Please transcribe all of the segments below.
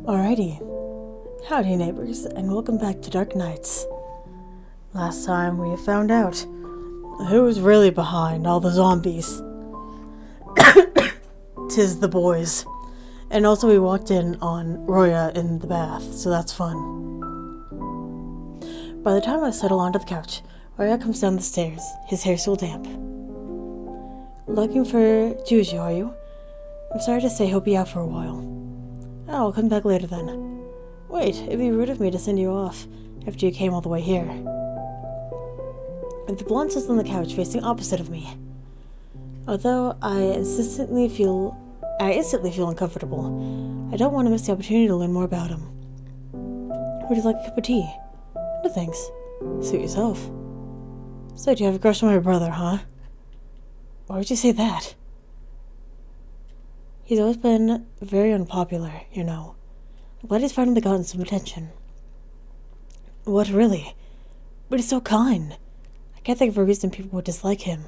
Alrighty. Howdy neighbors, and welcome back to Dark Nights. Last time we found out who's really behind all the zombies. Tis the boys. And also we walked in on Roya in the bath, so that's fun. By the time I settle onto the couch, Roya comes down the stairs, his hair still damp. Looking for Juju, are you? I'm sorry to say he'll be out for a while. Oh, I'll come back later then. Wait, it'd be rude of me to send you off after you came all the way here. The blonde sits on the couch facing opposite of me. Although I instantly feel uncomfortable, I don't want to miss the opportunity to learn more about him. Would you like a cup of tea? No thanks. Suit yourself. So, do you have a crush on my brother, huh? Why would you say that? He's always been very unpopular, you know. I'm glad he's finally gotten some attention. What, really? But he's so kind. I can't think of a reason people would dislike him.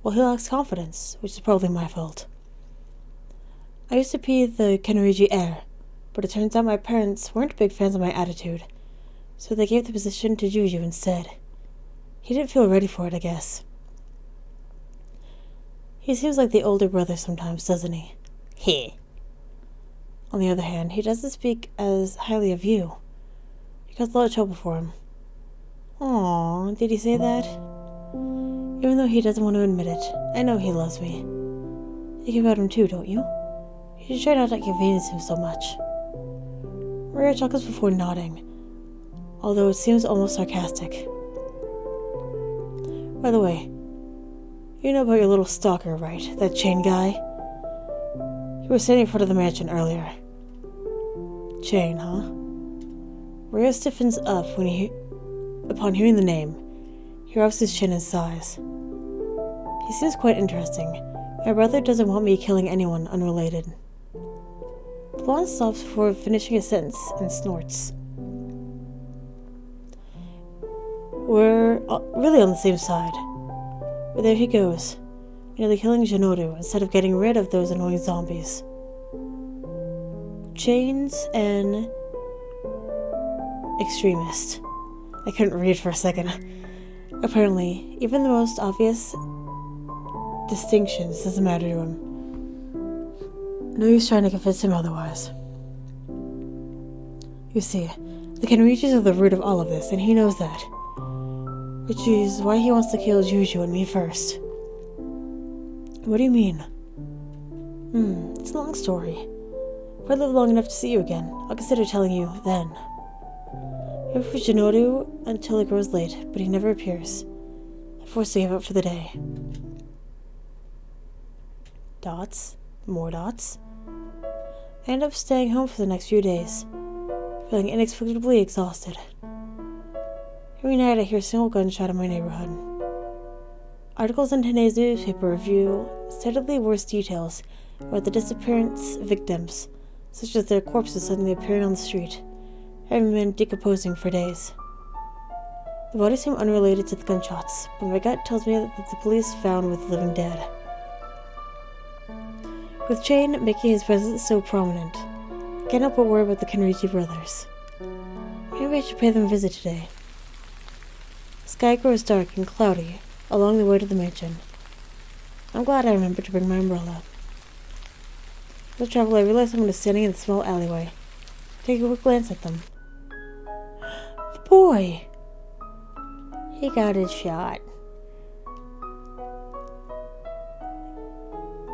Well, he lacks confidence, which is probably my fault. I used to be the GamesRHard heir, but it turns out my parents weren't big fans of my attitude, so they gave the position to Juju instead. He didn't feel ready for it, I guess. He seems like the older brother sometimes, doesn't he? He. On the other hand, he doesn't speak as highly of you. You caused a lot of trouble for him. Aww, did he say that? Even though he doesn't want to admit it, I know he loves me. You care about him too, don't you? You should try not to inconvenience him so much. Maria chuckles before nodding, although it seems almost sarcastic. By the way, you know about your little stalker, right? That chain guy? He was standing in front of the mansion earlier. Chain, huh? Maria stiffens up upon hearing the name. He rubs his chin and sighs. He seems quite interesting. My brother doesn't want me killing anyone unrelated. The blonde stops before finishing a sentence and snorts. We're really on the same side. But there he goes, nearly killing Jinoru instead of getting rid of those annoying zombies. Chains and extremist. I couldn't read for a second. Apparently, even the most obvious distinctions doesn't matter to him. No use trying to convince him otherwise. You see, the GamesRHards are the root of all of this, and he knows that. Which is why he wants to kill Juju and me first. What do you mean? It's a long story. If I live long enough to see you again, I'll consider telling you then. I wait for Jinoru until it grows late, but he never appears. I'm forced to give up for the day. Dots. More dots. I end up staying home for the next few days, feeling inexplicably exhausted. Every night I hear a single gunshot in my neighborhood. Articles in today's newspaper reveal steadily worse details about the disappearance victims, such as their corpses suddenly appearing on the street, having been decomposing for days. The bodies seem unrelated to the gunshots, but my gut tells me that the police found with the living dead. With Chain making his presence so prominent, I can't help but worry about the GamesRHard brothers. Maybe I should pay them a visit today. The sky grows dark and cloudy along the way to the mansion. I'm glad I remembered to bring my umbrella. As I travel, I realize someone is standing in the small alleyway. Take a quick glance at them. The boy! He got his shot.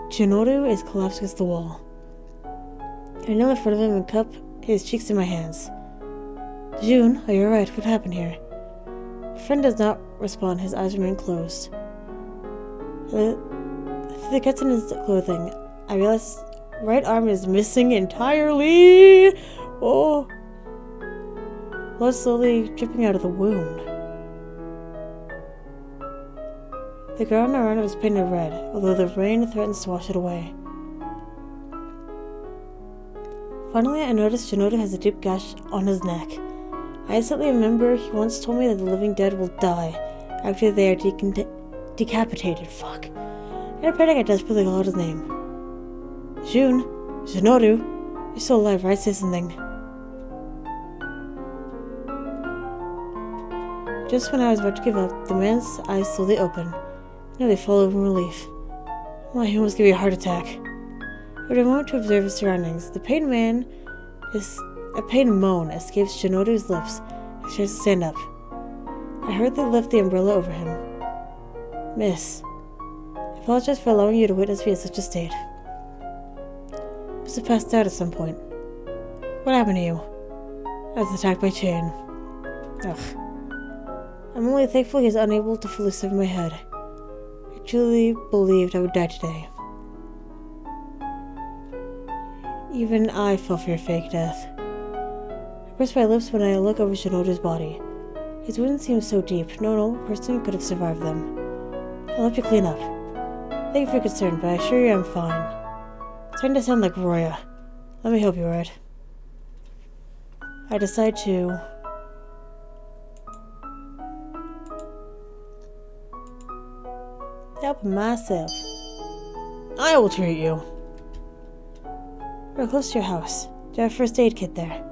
Jinoru is collapsed against the wall. I kneel in front of him and cup his cheeks in my hands. June, are you alright? What happened here? My friend does not respond. His eyes remain closed. Through the cuts in his clothing, I realize his right arm is missing entirely. Oh. Blood slowly dripping out of the wound. The ground around it was painted red, although the rain threatens to wash it away. Finally, I noticed Jinoru has a deep gash on his neck. I instantly remember he once told me that the living dead will die after they are decapitated. Fuck. In a panic, I desperately called his name. Jinoru, You're still alive, right? Say something. Just when I was about to give up, the man's eyes slowly opened. Nearly fall over in relief. My he almost gave me a heart attack. I had a moment to observe his surroundings. A pained moan escapes Shinoda's lips as he tries to stand up. I hurriedly lift the umbrella over him. Miss, I apologize for allowing you to witness me in such a state. I must have passed out at some point. What happened to you? I was attacked by Chan. Ugh. I'm only thankful he is unable to fully sever my head. I truly believed I would die today. Even I fell for your fake death. I press my lips when I look over Shinoda's body. His wounds seem so deep, no normal person could have survived them. I'll help you clean up. Thank you for your concern, but I assure you I'm fine. It's starting to sound like Roya. Let me help you, right? I decide to... help myself. I will treat you. We're close to your house. Do you have a first aid kit there?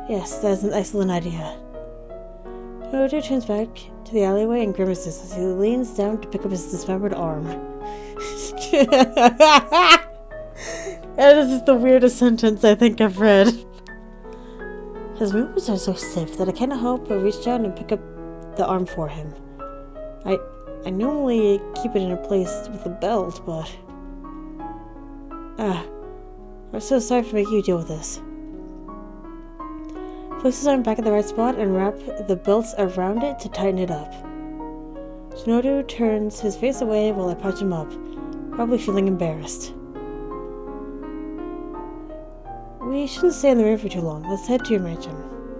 Yes, that is an excellent idea. Shinoda turns back to the alleyway and grimaces as he leans down to pick up his dismembered arm. That is the weirdest sentence I think I've read. His movements are so stiff that I cannot help but reach down and pick up the arm for him. I normally keep it in a place with a belt, but... I'm so sorry for making you deal with this. Place his arm back in the right spot and wrap the belts around it to tighten it up. Shinoda turns his face away while I patch him up, probably feeling embarrassed. We shouldn't stay in the rain for too long. Let's head to your mansion.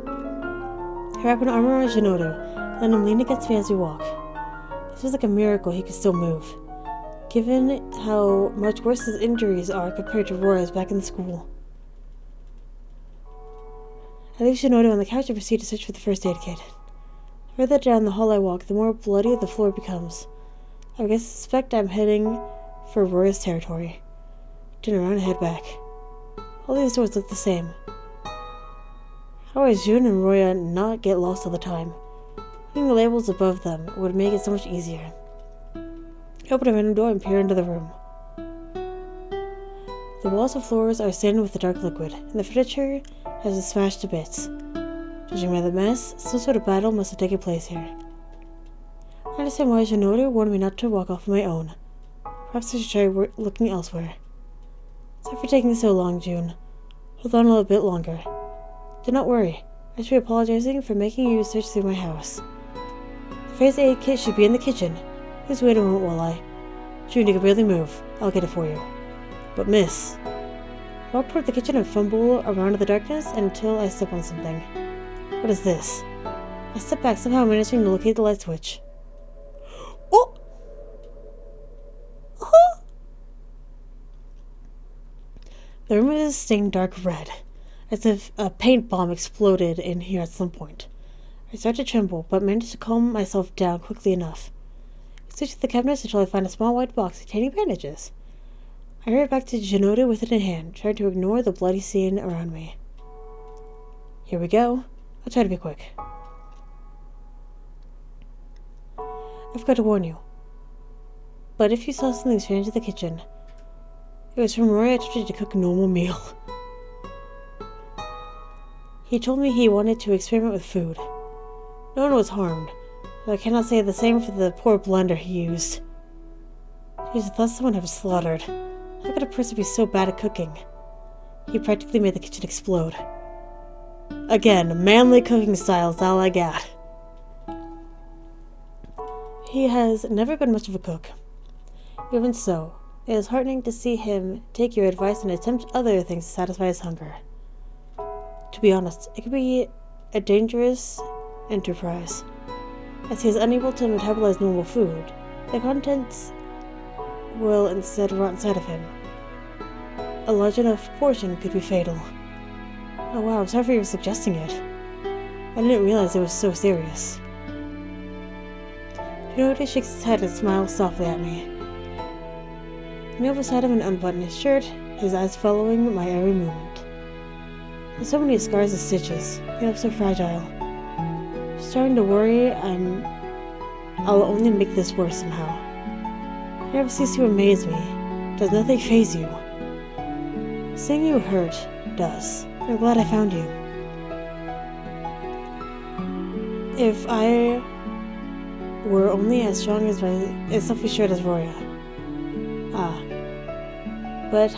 I wrap an arm around Shinoda, let him lean against me as we walk. It feels like a miracle he could still move, given how much worse his injuries are compared to Roy's back in school. I leave Shinoda on the couch and proceed to search for the first aid kit. The further down the hall I walk, the more bloody the floor becomes. I guess I suspect I'm heading for Roy's territory. Turn around and head back. All these doors look the same. How are Jun and Roya not get lost all the time? Putting the labels above them would make it so much easier. I open a random door and peer into the room. The walls and floors are stained with the dark liquid, and the furniture has been smashed to bits. Judging by the mess, some sort of battle must have taken place here. I understand why Shinoda warned me not to walk off on my own. Perhaps I should try looking elsewhere. Sorry for taking so long, June. Hold on a little bit longer. Do not worry. I should be apologizing for making you search through my house. The first aid kit should be in the kitchen. Please wait a moment while I... June, you can barely move. I'll get it for you. But miss... I walk toward the kitchen and fumble around in the darkness until I step on something. What is this? I step back, somehow managing to locate the light switch. Oh! Oh! The room is stained dark red, as if a paint bomb exploded in here at some point. I start to tremble, but manage to calm myself down quickly enough. I search the cabinets until I find a small white box containing bandages. I hurry back to Shinoda with it in hand, trying to ignore the bloody scene around me. Here we go. I'll try to be quick. I forgot to warn you, but if you saw something strange in the kitchen, it was from Roy attempting to cook a normal meal. He told me he wanted to experiment with food. No one was harmed, but I cannot say the same for the poor blender he used. Jeez, I thought someone had been slaughtered. How could a person be so bad at cooking? He practically made the kitchen explode. Again, manly cooking style is all I got. He has never been much of a cook. Even so, it is heartening to see him take your advice and attempt other things to satisfy his hunger. To be honest, it could be a dangerous enterprise, as he is unable to metabolize normal food. The contents will instead rot inside of him. A large enough portion could be fatal. Oh wow, I'm sorry for even suggesting it. I didn't realize it was so serious. Shinoda shakes his head and smiles softly at me. I kneel beside him and unbutton his shirt his eyes following my every movement. There's so many scars and stitches. They look so fragile. Starting to worry I'll only make this worse somehow. You never cease to amaze me. Does nothing faze you? Seeing you hurt does. I'm glad I found you. If I were only as strong as self-assured as Roya. But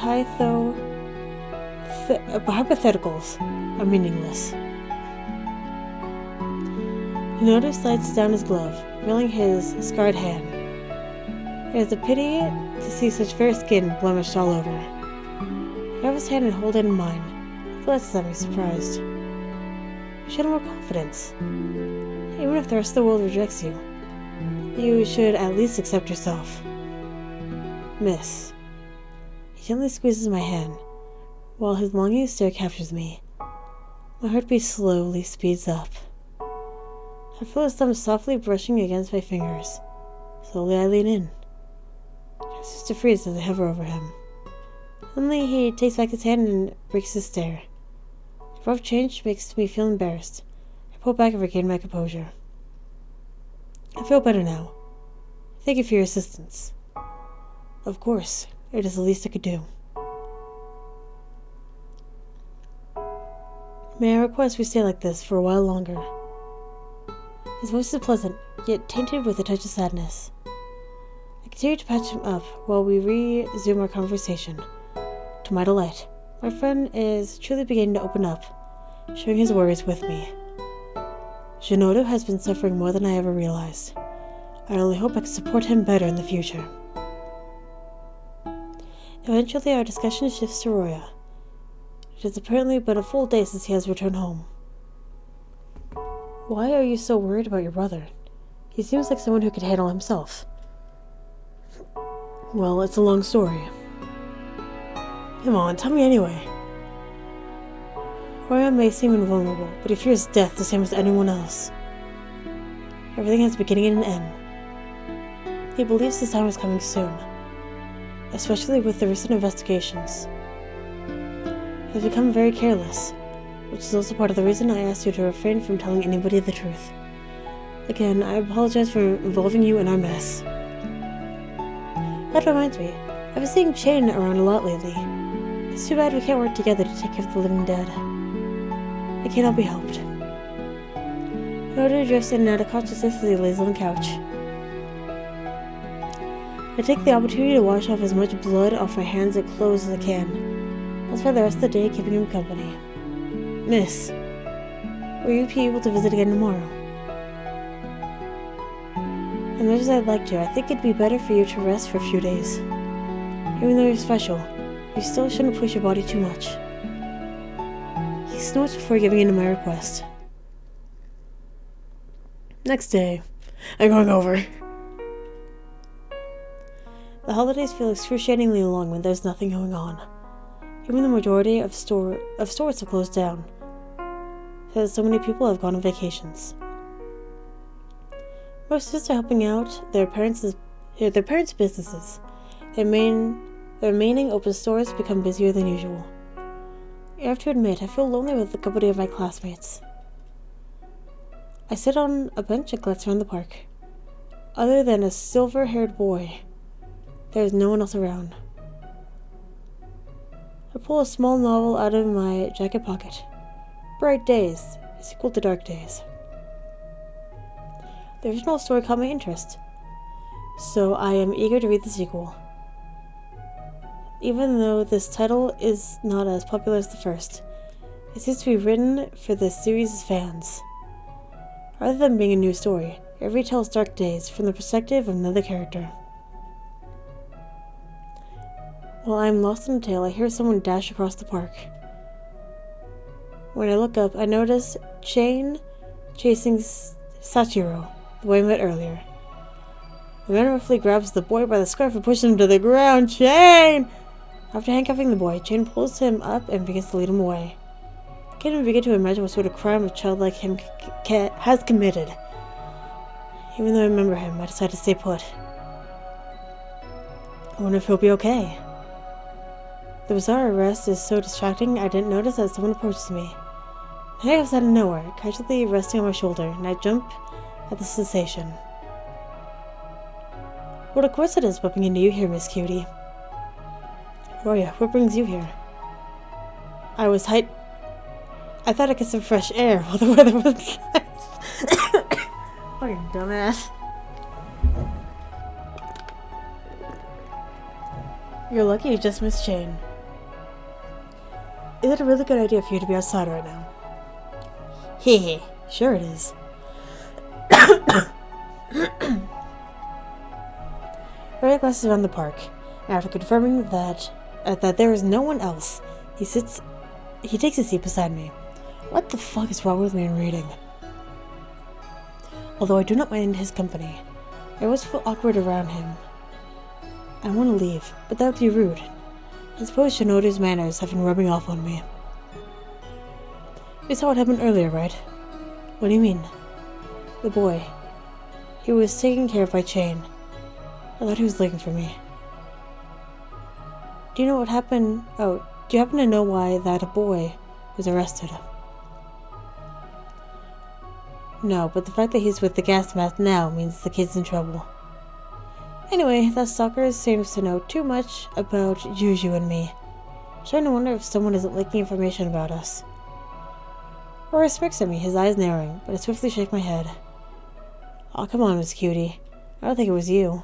hypotheticals are meaningless. Hinoto slides down his glove, revealing his scarred hand. It is a pity to see such fair skin blemished all over. I grab his hand and hold it in mine. He glances at me, surprised. You should have more confidence. Even if the rest of the world rejects you, you should at least accept yourself. Miss. He gently squeezes my hand, while his longing stare captures me. My heartbeat slowly speeds up. I feel his thumb softly brushing against my fingers. Slowly I lean in. I cease to freeze as I hover over him. Suddenly he takes back his hand and breaks his stare. The abrupt change makes me feel embarrassed. I pull back and regain my composure. I feel better now. Thank you for your assistance. Of course, it is the least I could do. May I request we stay like this for a while longer? His voice is pleasant, yet tainted with a touch of sadness. I continue to patch him up while we resume our conversation. To my delight, my friend is truly beginning to open up, sharing his worries with me. Shinoda has been suffering more than I ever realized. I only hope I can support him better in the future. Eventually, our discussion shifts to Roya. It has apparently been a full day since he has returned home. Why are you so worried about your brother? He seems like someone who could handle himself. Well, it's a long story. Come on, tell me anyway. Roya may seem invulnerable, but he fears death the same as anyone else. Everything has a beginning and an end. He believes his time is coming soon, especially with the recent investigations. He has become very careless, which is also part of the reason I asked you to refrain from telling anybody the truth. Again, I apologize for involving you in our mess. That reminds me, I've been seeing Chain around a lot lately. It's too bad we can't work together to take care of the living dead. It cannot be helped. Hinoto drifts in and out of consciousness as he lays on the couch. I take the opportunity to wash off as much blood off my hands and clothes as I can. I'll spend the rest of the day keeping him company. Miss, will you be able to visit again tomorrow? As much as I'd like to, I think it'd be better for you to rest for a few days. Even though you're special, you still shouldn't push your body too much. He snorts before giving in to my request. Next day, I'm going over. The holidays feel excruciatingly long when there's nothing going on. Even the majority of stores have closed down, because so many people have gone on vacations. Most of us are helping out their parents' businesses. The remaining open stores become busier than usual. I have to admit, I feel lonely with the company of my classmates. I sit on a bench and glance around the park. Other than a silver-haired boy, there is no one else around. I pull a small novel out of my jacket pocket. Bright Days is equal to Dark Days. The original story caught my interest, so I am eager to read the sequel. Even though this title is not as popular as the first, it seems to be written for the series' fans. Rather than being a new story, it retells Dark Days from the perspective of another character. While I am lost in a tale, I hear someone dash across the park. When I look up, I notice Chain chasing Sachiro, the boy I met earlier. The man roughly grabs the boy by the scarf and pushes him to the ground. Chain! After handcuffing the boy, Chain pulls him up and begins to lead him away. I can't even begin to imagine what sort of crime a child like him has committed. Even though I remember him, I decide to stay put. I wonder if he'll be okay. The bizarre arrest is so distracting I didn't notice that someone approaches me. The handcuffs out of nowhere, casually resting on my shoulder, and I jump at the sensation. What a coincidence bumping into you here, Miss Cutie. Roya, what brings you here? I thought I'd get some fresh air while the weather was nice. Fucking dumbass. You're lucky you just missed Jane. Is it a really good idea for you to be outside right now? Hehe, sure it is. Roya glances around the park, and after confirming that there is no one else, he takes a seat beside me. What the fuck is wrong with me in reading? Although I do not mind his company, I always feel awkward around him. I want to leave, but that would be rude. I suppose Shinoda's manners have been rubbing off on me. You saw what happened earlier, right? What do you mean? The boy. He was taken care of by Chain. I thought he was looking for me. Do you know what happened? Oh, do you happen to know why that boy was arrested? No, but the fact that he's with the gas mask now means the kid's in trouble. Anyway, that stalker seems to know too much about Juju and me. I'm trying to wonder if someone isn't leaking information about us. Rory smirks at me, his eyes narrowing, but I swiftly shake my head. Oh, come on, Miss Cutie. I don't think it was you.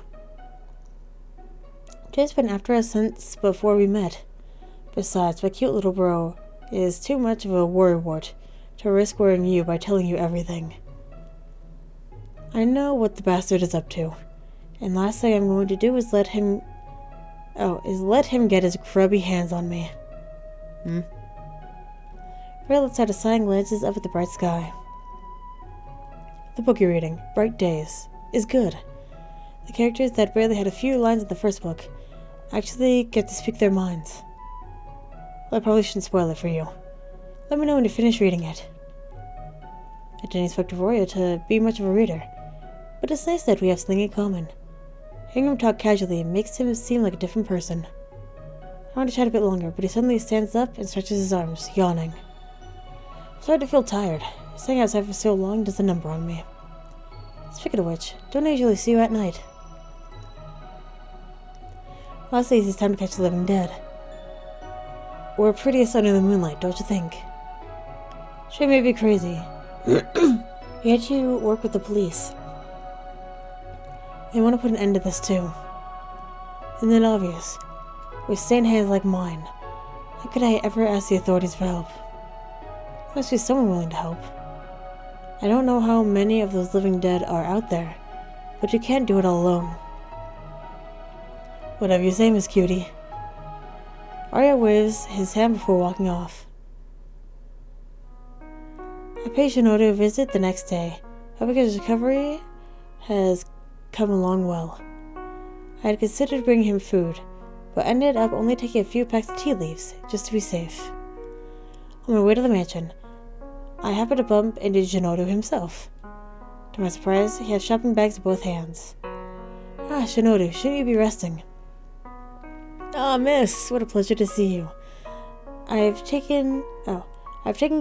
Jay's been after us since before we met. Besides, my cute little bro is too much of a worrywart to risk worrying you by telling you everything. I know what the bastard is up to. And last thing I'm going to do is let him get his grubby hands on me. Ray lets out a sigh and glances up at the bright sky. The book you're reading, Bright Days, is good. The characters that barely had a few lines in the first book actually get to speak their minds. Well, I probably shouldn't spoil it for you. Let me know when you finish reading it. I didn't expect Roya to be much of a reader, but it's nice that we have something in common. Hearing him talk casually makes him seem like a different person. I want to chat a bit longer, but he suddenly stands up and stretches his arms, yawning. I'm starting to feel tired. Staying outside for so long does a number on me. Speaking of which, don't I usually see you at night? Lastly, it's time to catch the living dead. We're prettiest under the moonlight, don't you think? She may be crazy. Yet you work with the police. They want to put an end to this too. Isn't it obvious? With stained hands like mine, how could I ever ask the authorities for help? There must be someone willing to help. I don't know how many of those living dead are out there, but you can't do it all alone. Whatever you say, Miss Cutie. Arya waves his hand before walking off. I paid Shinoda a visit the next day, hoping his recovery has come along well. I had considered bringing him food, but ended up only taking a few packs of tea leaves, just to be safe. On my way to the mansion, I happened to bump into Shinoda himself. To my surprise, he had shopping bags in both hands. Ah, Shinoda, shouldn't you be resting? Ah, miss, what a pleasure to see you. I've taken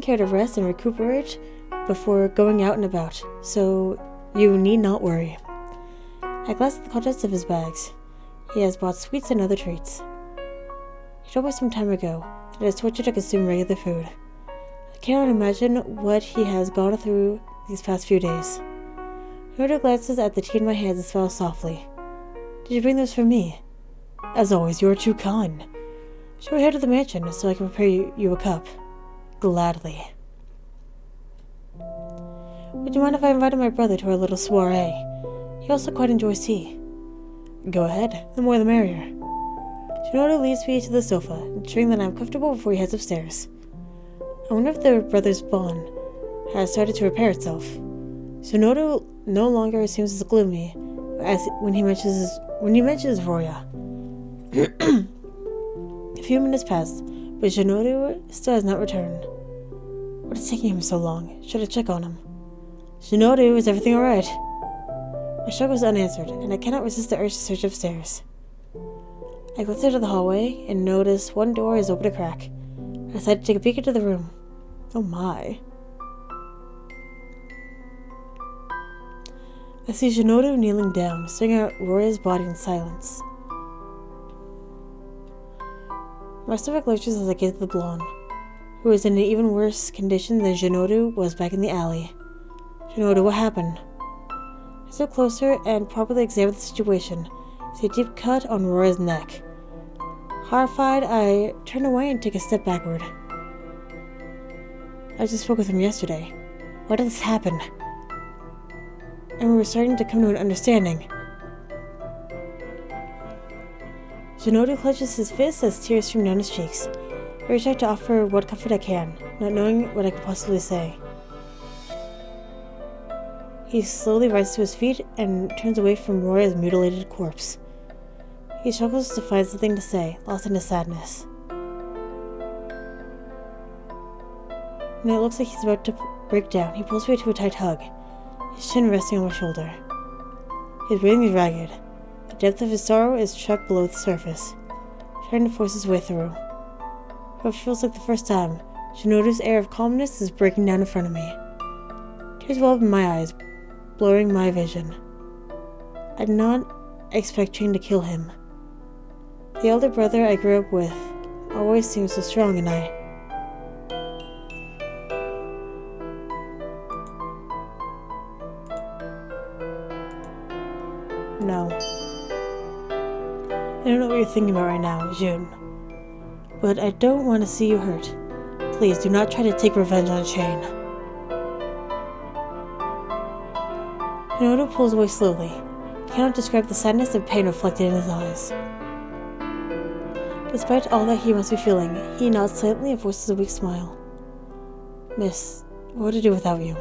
care to rest and recuperate before going out and about, so you need not worry. I glanced at the contents of his bags. He has bought sweets and other treats. He told me some time ago that it is torture to consume regular food. I cannot imagine what he has gone through these past few days. Shinoda glances at the tea in my hands and smiles softly. Did you bring those for me? As always, you are too kind. Shall we head to the mansion so I can prepare you a cup? Gladly. Would you mind if I invited my brother to our little soiree? He also quite enjoys tea. Go ahead, the more the merrier. Shinoda leads me to the sofa, ensuring that I'm comfortable before he heads upstairs. I wonder if their brother's bond has started to repair itself. Shinoda no longer seems as gloomy as when he mentions Roya. A few minutes pass, but Shinoda still has not returned. What is taking him so long? Should I check on him? Shinoda, is everything alright? My struggle is unanswered, and I cannot resist the urge to search upstairs. I glanced into the hallway and noticed one door is open a crack. I decided to take a peek into the room. Oh my. I see Shinoda kneeling down, staring at Roya's body in silence. My stomach lurches as I gaze at the blonde, who was in an even worse condition than Shinoda was back in the alley. Shinoda, what happened? I stepped closer and properly examined the situation. I see a deep cut on Roya's neck. Horrified, I turn away and take a step backward. I just spoke with him yesterday. Why did this happen? And we were starting to come to an understanding. Shinoda clutches his fist as tears stream down his cheeks. I reach out to offer what comfort I can, not knowing what I could possibly say. He slowly rises to his feet and turns away from Roya's mutilated corpse. He struggles to find something to say, lost in his sadness. When it looks like he's about to break down, he pulls me to a tight hug, his chin resting on my shoulder. His breathing is ragged. The depth of his sorrow is trapped below the surface, trying to force his way through. For it feels like the first time, Shinoda's air of calmness is breaking down in front of me. Tears well up in my eyes, blurring my vision. I did not expect Chain to kill him. The elder brother I grew up with always seemed so strong, and No. I don't know what you're thinking about right now, June. But I don't want to see you hurt. Please do not try to take revenge on Chain. Shinoda pulls away slowly. I cannot describe the sadness and pain reflected in his eyes. Despite all that he must be feeling, he nods slightly and forces a weak smile. Miss, what would I do without you?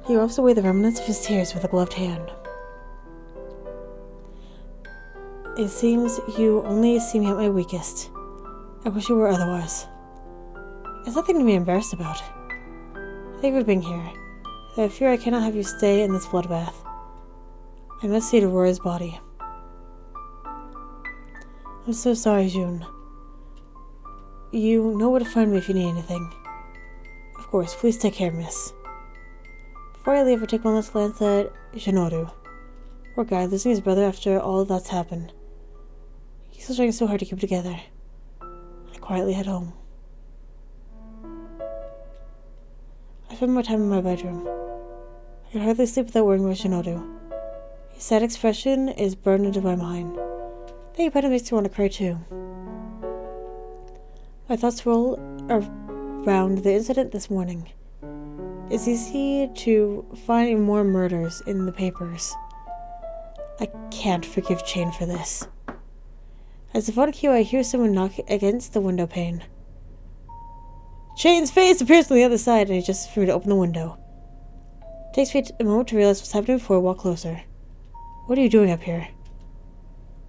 He wipes away the remnants of his tears with a gloved hand. It seems you only see me at my weakest. I wish it were otherwise. It's nothing to be embarrassed about. Thank you for being here. Though I fear I cannot have you stay in this bloodbath. I must see Aurora's body. I'm so sorry, June. You know where to find me if you need anything. Of course, please take care, miss. Before I leave, I take one last glance at Shinoda. Poor guy, losing his brother after all that's happened. He's still trying so hard to keep it together. I quietly head home. I spend more time in my bedroom. I can hardly sleep without worrying about Shinoda. His sad expression is burned into my mind. Thinking about it makes me want to cry too. My thoughts roll around the incident this morning. It's easy to find more murders in the papers. I can't forgive Chain for this. As the phone cue, I hear someone knock against the window pane. Chain's face appears on the other side, and he gestures for me to open the window. It takes me a moment to realize what's happening before I walk closer. What are you doing up here?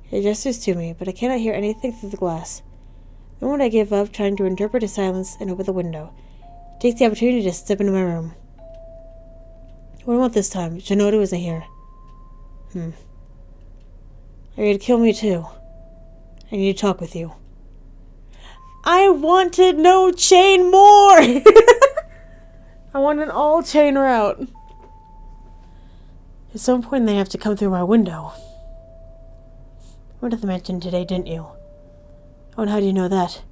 He gestures to me, but I cannot hear anything through the glass. The moment I give up trying to interpret his silence and open the window, he takes the opportunity to step into my room. What do I want this time? Shinoda isn't here. Are you gonna kill me too? I need to talk with you. I want to know Chain more! I want an all Chain route. At some point they have to come through my window. You went to the mansion today, didn't you? Oh, and how do you know that?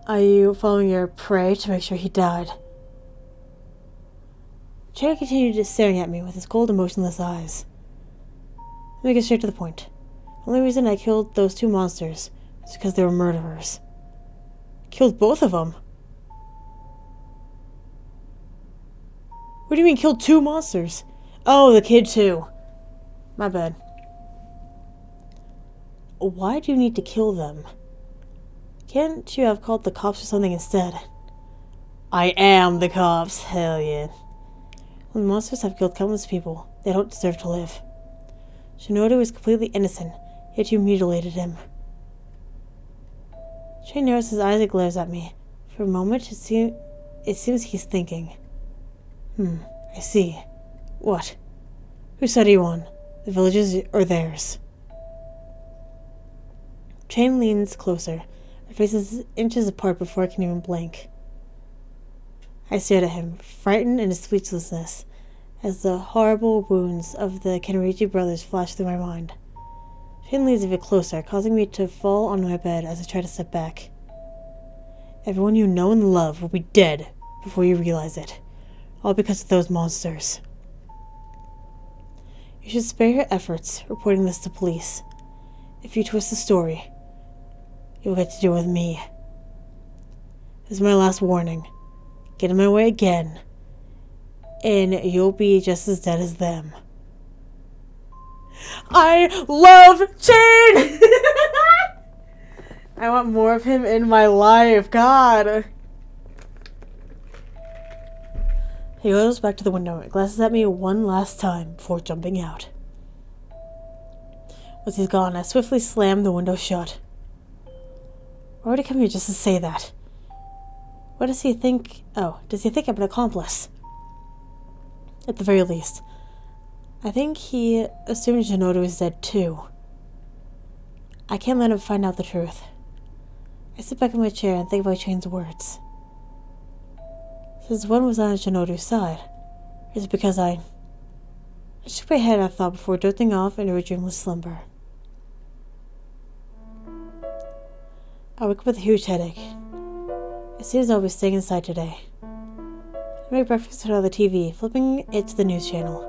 Are you following your prey to make sure he died? Chain continued staring at me with his cold, emotionless eyes. Let me get straight to the point. The only reason I killed those two monsters was because they were murderers. Killed both of them? What do you mean, killed two monsters? Oh, the kid too. My bad. Why do you need to kill them? Can't you have called the cops or something instead? I am the cops, hell yeah. When the monsters have killed countless people, they don't deserve to live. Shinoda was completely innocent, yet you mutilated him. Chain narrows his eyes and glares at me. For a moment, it seems he's thinking. I see. What? Whose side are you on? The villages or theirs. Chain leans closer, our faces inches apart before I can even blink. I stared at him, frightened into speechlessness, as the horrible wounds of the GamesRHard brothers flashed through my mind. Chain leans even closer, causing me to fall on my bed as I try to step back. Everyone you know and love will be dead before you realize it, all because of those monsters. You should spare your efforts reporting this to police. If you twist the story, you'll get to deal with me. This is my last warning. Get in my way again, and you'll be just as dead as them. I love Chain! I want more of him in my life. God. He goes back to the window and glances at me one last time before jumping out. Once he's gone, I swiftly slam the window shut. Why would he come here just to say that? What does he think? Oh, does he think I'm an accomplice? At the very least. I think he assumed Shinoda is dead too. I can't let him find out the truth. I sit back in my chair and think about Chain's words. Since one was on Shinoda's side, is it because I shook my head at thought before dozing off into a dreamless slumber. I wake up with a huge headache. It seems I'll be staying inside today. I make breakfast on the TV, flipping it to the news channel.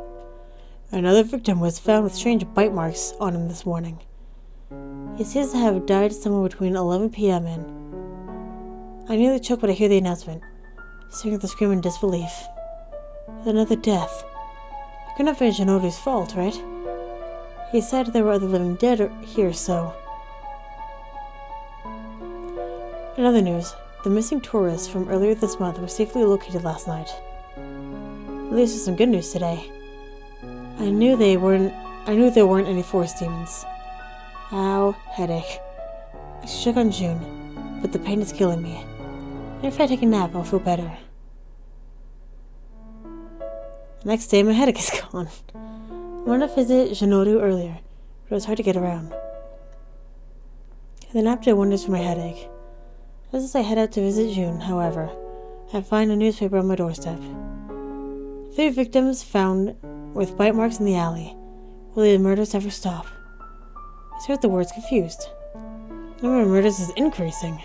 Another victim was found with strange bite marks on him this morning. He seems to have died somewhere between 11 p.m. and... I nearly choke when I hear the announcement, staring at the screen in disbelief. Another death. It could not be Shinoda's fault, right? He said there were other living dead here, so... In other news, the missing tourists from earlier this month were safely located last night. At least there's some good news today. I knew there weren't any forest demons. Ow, headache. I shook on June, but the pain is killing me. And if I take a nap, I'll feel better. The next day, my headache is gone. I wanted to visit Shinoda earlier, but it was hard to get around. The nap did wonders for my headache. Just as I head out to visit June, however, I find a newspaper on my doorstep. 3 victims found with bite marks in the alley. Will the murders ever stop? I stare at the words confused. The number of murders is increasing.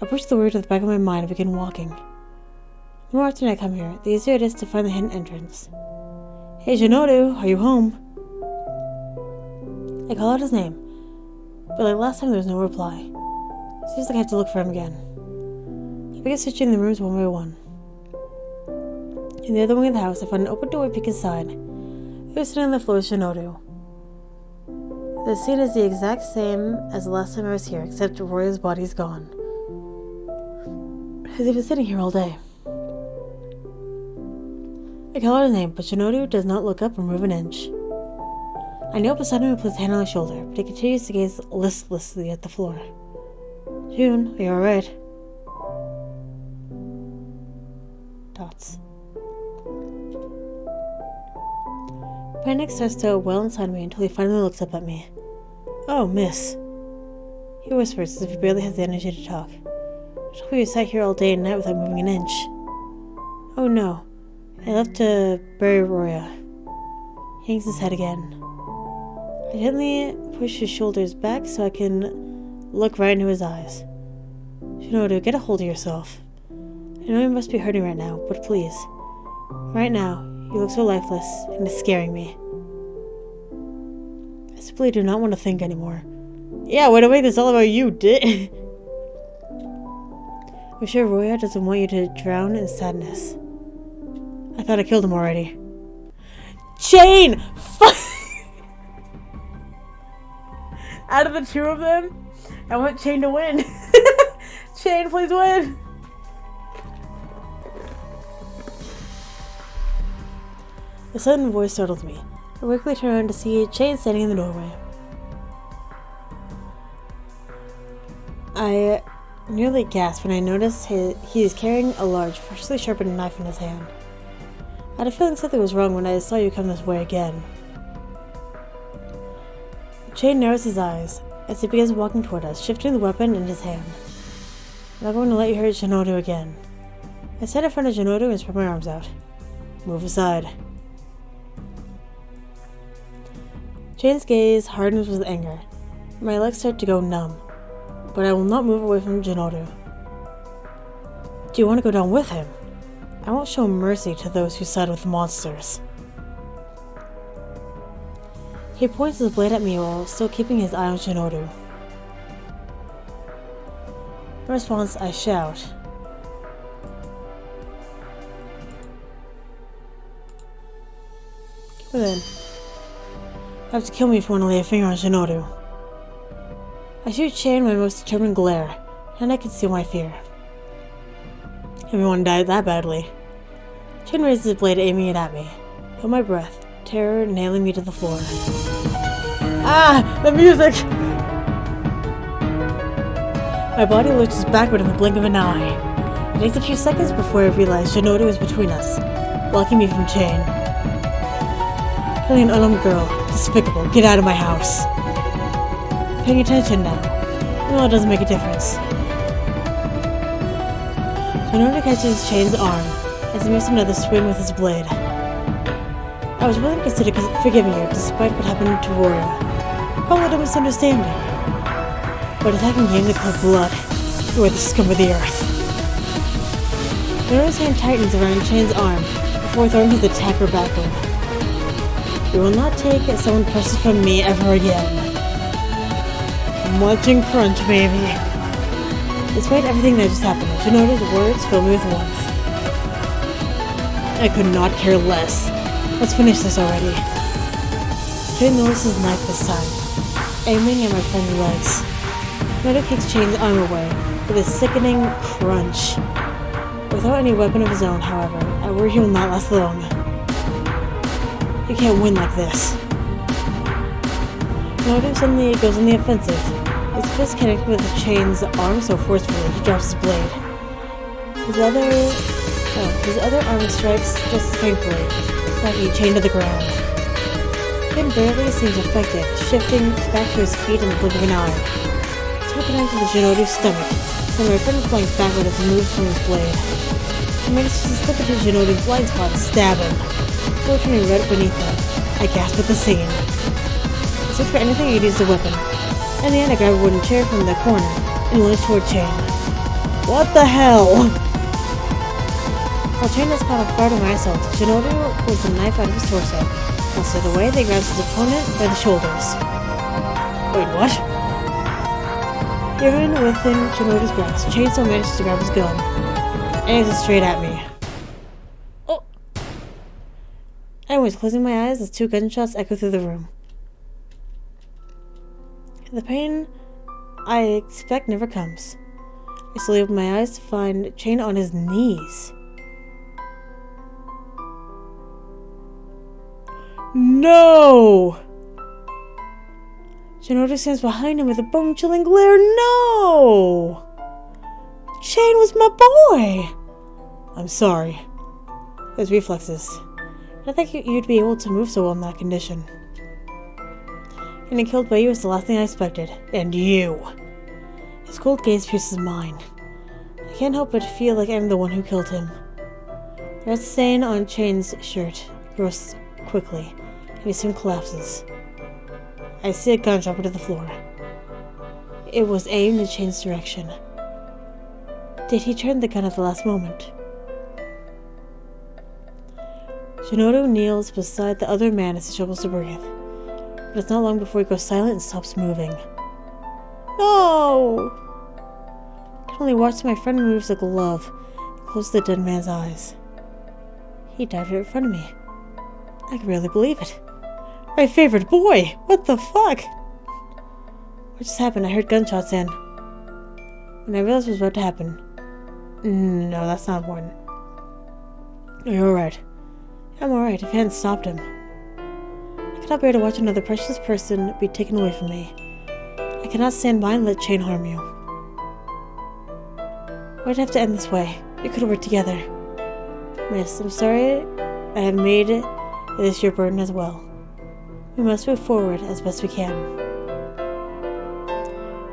I push the word to the back of my mind and begin walking. The more often I come here, the easier it is to find the hidden entrance. Hey Shinoda, are you home? I call out his name, but like last time there was no reply. It seems like I have to look for him again. I begin searching the rooms one by one. In the other wing of the house, I find an open doorway peek inside. He was sitting on the floor with Shinoda. The scene is the exact same as the last time I was here, except Roya's body is gone. Has he been sitting here all day? I call out his name, but Shinoda does not look up or move an inch. I kneel beside him and place a hand on his shoulder, but he continues to gaze listlessly at the floor. June, are you alright? Dots. Panic starts to well inside me until he finally looks up at me. Oh, miss. He whispers as if he barely has the energy to talk. I hope you sat here all day and night without moving an inch. Oh no. I left to bury Roya. He hangs his head again. I gently push his shoulders back so I can look right into his eyes. Shinoda, get a hold of yourself. I know you must be hurting right now, but please. Right now, you look so lifeless, and it's scaring me. I simply do not want to think anymore. Yeah, way to make this all about you, I'm sure Roya doesn't want you to drown in sadness. I thought I killed him already. Chain! Out of the 2 of them, I want Chain to win. Chain, please win. A sudden voice startled me. I quickly turned around to see Chain standing in the doorway. I nearly gasped when I noticed he is carrying a large, freshly sharpened knife in his hand. I had a feeling something was wrong when I saw you come this way again. Chain narrows his eyes as he begins walking toward us, shifting the weapon in his hand. I'm not going to let you hurt Shinodu again. I stand in front of Shinodu and spread my arms out. Move aside. Chain's gaze hardens with anger. My legs start to go numb, but I will not move away from Shinodu. Do you want to go down with him? I won't show mercy to those who side with monsters. He points his blade at me while still keeping his eye on Shinodu. In response, I shout. Come in. You have to kill me if you want to lay a finger on Shinodu. I shoot Chain my most determined glare, and I conceal my fear. Everyone died that badly. Chain raises his blade, aiming it at me. I hold my breath, terror nailing me to the floor. Ah! The music! My body lurches backward in the blink of an eye. It takes a few seconds before I realize Shinodu is between us, blocking me from Chain. Killing an unarmed girl. Despicable. Get out of my house. I'm paying attention now. No, it doesn't make a difference. Shinodu catches Chain's arm as he makes another swing with his blade. I was willing to consider forgiving you despite what happened to Roya. Probably a misunderstanding. But attacking you in the cold blood, you are the scum of the earth. Shinodu's hand tightens around Chain's arm before throwing his attacker backward. You will not take someone precious from me ever again. Munch and crunch, baby. Despite everything that just happened, Shinodu's words fill me with warmth. I could not care less. Let's finish this already. Chain lowers his knife this time, aiming at my friend's legs. Shinodu kicks Chain's arm away with a sickening crunch. Without any weapon of his own, however, I worry he will not last long. You can't win like this. Shinodu suddenly goes on the offensive. His fist connected with Chain's arm so forcefully he drops his blade. His other arm strikes just as painfully, knocking Chain to the ground. Chain barely seems affected, shifting back to his feet in the blink of an eye. His hook connects to Shinodu's stomach, and my friend flanks backward as he moves from his blade. He manages to slip into Shinodu's blind spot and stab him, before turning red beneath him. I gasp at the scene. I search for anything I'd use as a weapon. In the end, I grab a wooden chair from the corner and lunge toward Chain. What the hell? While Chain is caught off guard on my assault, Shinodu pulls a knife out of his torso. Once it away, they grabs his opponent by the shoulders. Wait, what? Even within Shinodu's grasp, Chain still manages to grab his gun and aims it straight at me. Oh! Anyways, closing my eyes as 2 gunshots echo through the room. The pain I expect never comes. I slowly open my eyes to find Chain on his knees. No! Shinodu stands behind him with a bone-chilling glare. No! Chain was my boy! I'm sorry. His reflexes. I don't think you'd be able to move so well in that condition. Getting killed by you is the last thing I expected. And you! His cold gaze pierces mine. I can't help but feel like I'm the one who killed him. The red stain on Chain's shirt grows quickly, and he soon collapses. I see a gun drop to the floor. It was aimed in Chain's direction. Did he turn the gun at the last moment? Shinodu kneels beside the other man as he struggles to breathe. But it's not long before he goes silent and stops moving. No! I can only watch my friend moves a glove close to the dead man's eyes. He died right in front of me. I can barely believe it. My favorite boy! What the fuck? What just happened? I heard gunshots and... When I realized what was about to happen... No, that's not important. You're alright. I'm alright if you hadn't stopped him. I cannot bear to watch another precious person be taken away from me. I cannot stand by and let Chain harm you. Why'd it have to end this way? We could have worked together. Miss, I'm sorry I have made this your burden as well. We must move forward as best we can.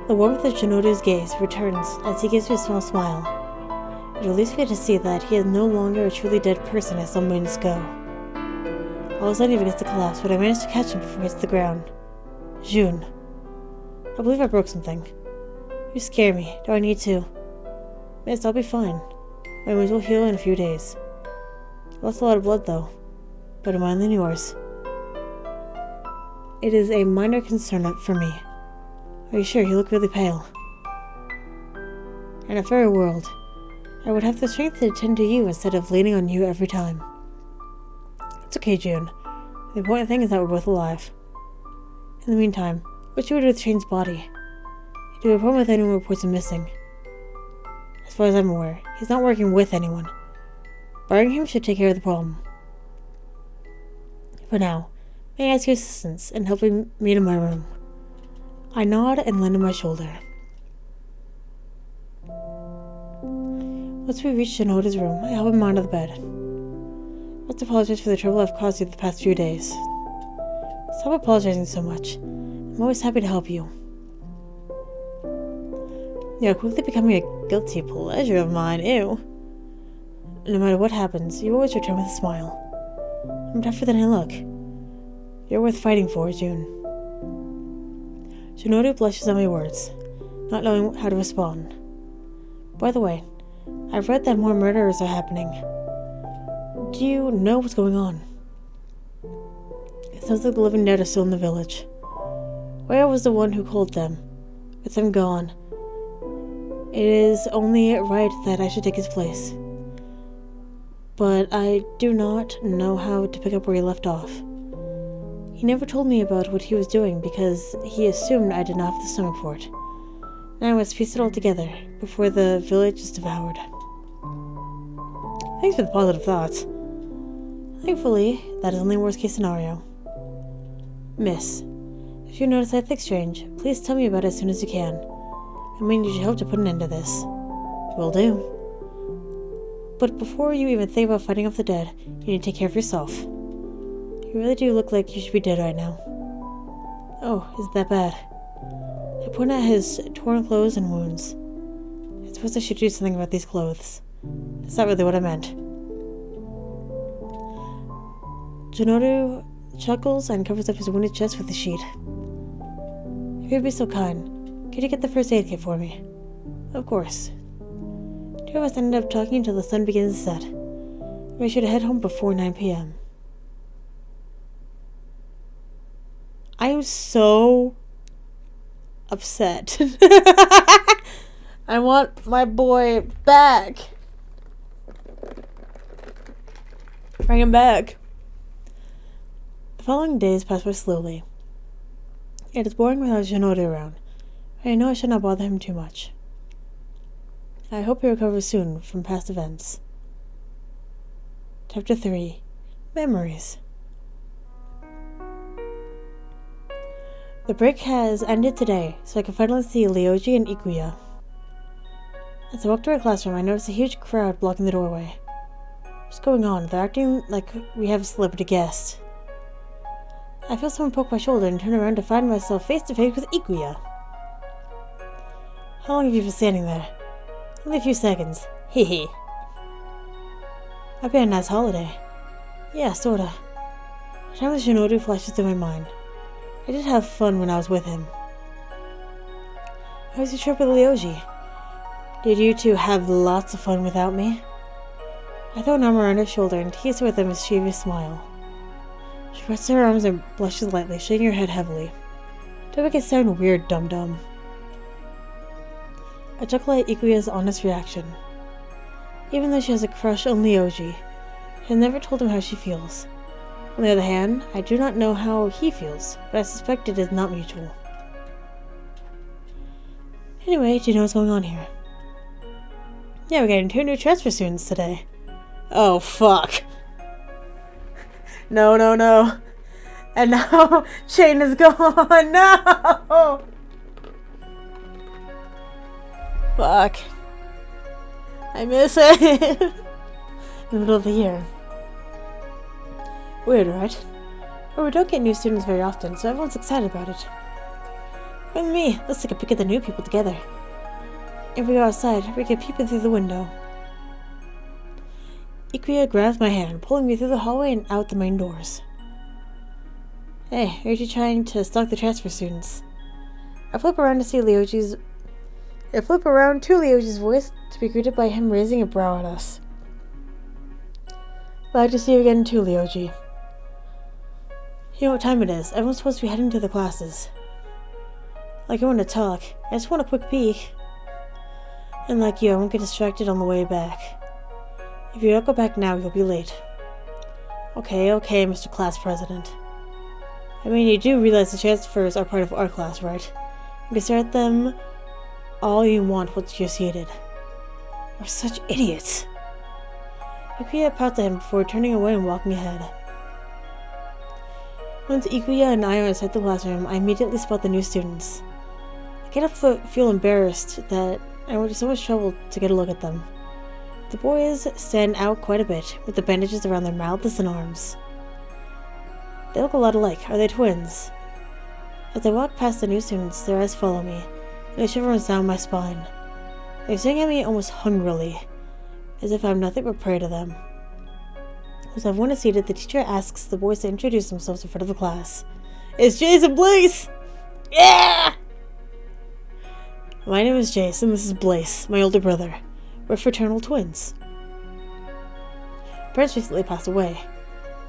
The warmth of Shinoda's gaze returns as he gives me a small smile. It relieves me to see that he is no longer a truly dead person as some moments go. All of a sudden he begins to collapse, but I manage to catch him before he hits the ground. June. I believe I broke something. You scare me. Do I need to? Miss, I'll be fine. My wounds will heal in a few days. I lost a lot of blood, though. Better mine than yours. It is a minor concern for me. Are you sure? You look really pale. In a fairy world, I would have the strength to attend to you instead of leaning on you every time. It's okay, June. The important thing is that we're both alive. In the meantime, what should we do with Shane's body? Do we have a problem with anyone reports him missing? As far as I'm aware, he's not working with anyone. Burying him should take care of the problem. For now, may I ask your assistance in helping me to my room? I nod and land on my shoulder. Once we reach Shinoda's room, I help him onto the bed. I must apologize for the trouble I've caused you the past few days. Stop apologizing so much. I'm always happy to help you. You're quickly becoming a guilty pleasure of mine, ew. No matter what happens, you always return with a smile. I'm tougher than I look. You're worth fighting for, June. Shinoda blushes at my words, not knowing how to respond. By the way, I've read that more murders are happening. Do you know what's going on? It sounds like the living dead are still in the village. Where was the one who called them? With them gone, it is only right that I should take his place. But I do not know how to pick up where he left off. He never told me about what he was doing because he assumed I did not have the stomach for it. Now I must piece it all together before the village is devoured. Thanks for the positive thoughts. Thankfully, that is only a worst-case scenario. Miss, if you notice anything strange, please tell me about it as soon as you can. I mean, you should help to put an end to this. Will do. But before you even think about fighting off the dead, you need to take care of yourself. You really do look like you should be dead right now. Oh, is it that bad? I point at his torn clothes and wounds. I suppose I should do something about these clothes. That's not really what I meant. Shinoda chuckles and covers up his wounded chest with a sheet. If you'd be so kind, could you get the first aid kit for me? Of course. Two of us ended up talking until the sun begins to set. We should head home before 9 p.m. I am so upset. I want my boy back. Bring him back. The following days pass by slowly. It is boring without Shinoda around, but I know I should not bother him too much. I hope he recovers soon from past events. Chapter 3. Memories. The break has ended today, so I can finally see Ryoji and Ikuya. As I walk to our classroom, I notice a huge crowd blocking the doorway. What's going on? They're acting like we have a celebrity guest. I feel someone poke my shoulder and turn around to find myself face to face with Ikuya. How long have you been standing there? Only a few seconds. Hehe. I've been a nice holiday. Yeah, sorta. A time with Shinoda flashes through my mind. I did have fun when I was with him. How was your trip with Ryoji? Did you two have lots of fun without me? I throw an arm around her shoulder and tease her with a mischievous smile. She rests her arms and blushes lightly, shaking her head heavily. Don't make it sound weird, dum-dum. I chuckle at Ikuya's honest reaction. Even though she has a crush on Ryoji, she has never told him how she feels. On the other hand, I do not know how he feels, but I suspect it is not mutual. Anyway, do you know what's going on here? Yeah, we're getting 2 new transfer students today. Oh, fuck. No. And now, Shane is gone. No! Fuck. I miss it. In the middle of the year. Weird, right? But we don't get new students very often, so everyone's excited about it. With me, let's take a peek at the new people together. If we go outside, we can peep in through the window. Ikuya grabs my hand, pulling me through the hallway and out the main doors. Hey, are you trying to stalk the transfer students? I flip around to Ryoji's voice to be greeted by him raising a brow at us. Glad to see you again too, Ryoji. You know what time it is. Everyone's supposed to be heading to the classes. Like I want to talk. I just want a quick peek. And like you, I won't get distracted on the way back. If you don't go back now, you'll be late. Okay, Mr. Class President. I mean, you do realize the transfers are part of our class, right? You can stare at them all you want once you're seated. We're such idiots. Ikuya pouts at him before turning away and walking ahead. Once Ikuya and I are inside the classroom, I immediately spot the new students. I can't help but feel embarrassed that I went to so much trouble to get a look at them. The boys stand out quite a bit, with the bandages around their mouths and arms. They look a lot alike. Are they twins? As I walk past the new students, their eyes follow me, and a shiver runs down my spine. They're staring at me almost hungrily, as if I'm nothing but prey to them. As everyone is seated, the teacher asks the boys to introduce themselves in front of the class. It's Jace and Blaze! Yeah! My name is Jace, and this is Blaze, my older brother. We're fraternal twins. Parents recently passed away,